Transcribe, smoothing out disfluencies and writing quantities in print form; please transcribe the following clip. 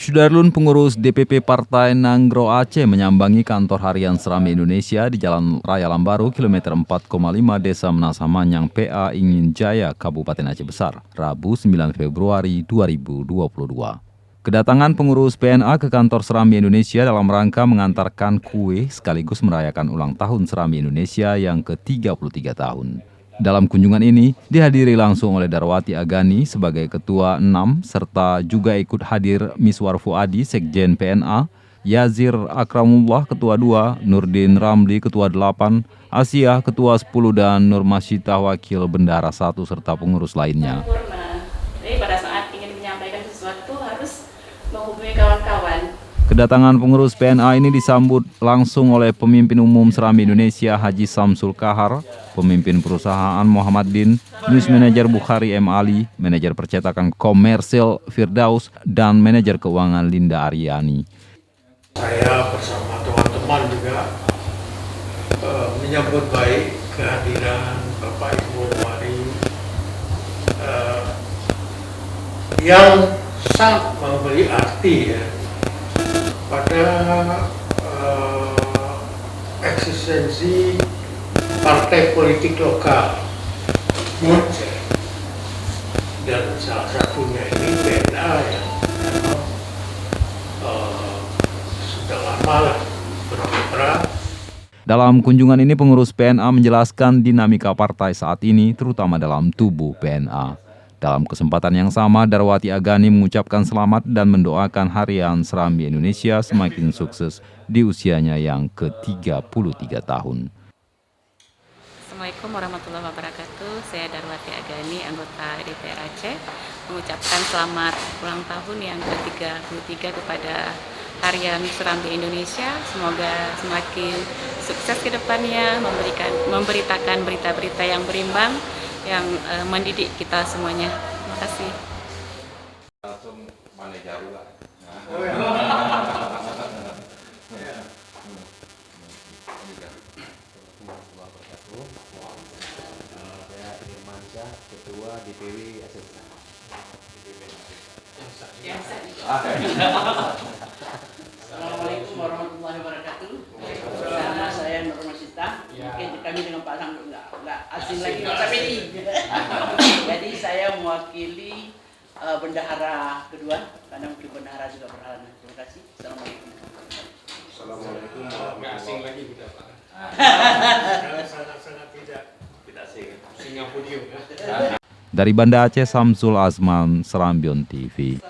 Sudarlun, pengurus DPP Partai Nanggro Aceh menyambangi kantor harian Serambi Indonesia di Jalan Raya Lambaru, kilometer 4,5 Desa Menasamanyang, PA Ingin Jaya, Kabupaten Aceh Besar, Rabu 9 Februari 2022. Kedatangan pengurus PNA ke kantor Serambi Indonesia dalam rangka mengantarkan kue sekaligus merayakan ulang tahun Serambi Indonesia yang ke-33 tahun. Dalam kunjungan ini dihadiri langsung oleh Darwati Agani sebagai Ketua 6 serta juga ikut hadir Miswar Fuadi, Sekjen PNA, Yazir Akramullah, Ketua 2, Nurdin Ramli, Ketua 8, Asia, Ketua 10, dan Nur Masyita, Wakil Bendahara 1, serta pengurus lainnya. Jadi pada saat ingin menyampaikan sesuatu harus menghubungi kawan-kawan. Kedatangan pengurus PNA ini disambut langsung oleh Pemimpin Umum Serambi Indonesia Haji Samsul Kahar, Pemimpin Perusahaan Muhammad Din, News Manager Bukhari M. Ali, Manajer Percetakan Komersil Firdaus, dan Manajer Keuangan Linda Aryani. Saya bersama teman-teman juga menyambut baik kehadiran Bapak Ibu Wali yang sangat memberi arti ya pada eksistensi partai politik lokal, dan salah satunya ini PNA yang sudah lama lah berperan. Dalam kunjungan ini pengurus PNA menjelaskan dinamika partai saat ini terutama dalam tubuh PNA. Dalam kesempatan yang sama, Darwati Agani mengucapkan selamat dan mendoakan harian Serambi Indonesia semakin sukses di usianya yang ke-33 tahun. Assalamualaikum warahmatullahi wabarakatuh. Saya Darwati Agani, anggota DPR Aceh, mengucapkan selamat ulang tahun yang ke-33 kepada harian Serambi Indonesia. Semoga semakin sukses ke depannya, memberitakan berita-berita yang berimbang, yang mendidik kita semuanya. Terima kasih. Langsung manajer juga. Saya Irmansyah, Ketua DPW Aceh. Assalamualaikum warahmatullahi wabarakatuh. Nama saya Nur Masyita. Mungkin kami dengan Pak Sang nggak asing lagi sampai ini. Jadi saya mewakili bendahara kedua, karena mungkin bendahara juga berhalangan. Terima kasih. Assalamualaikum. Assalamualaikum warahmatullahi wabarakatuh. Sangat-sangat tidak asing. Singapura. Dari Banda Aceh, Samsul Azman, Serambion TV.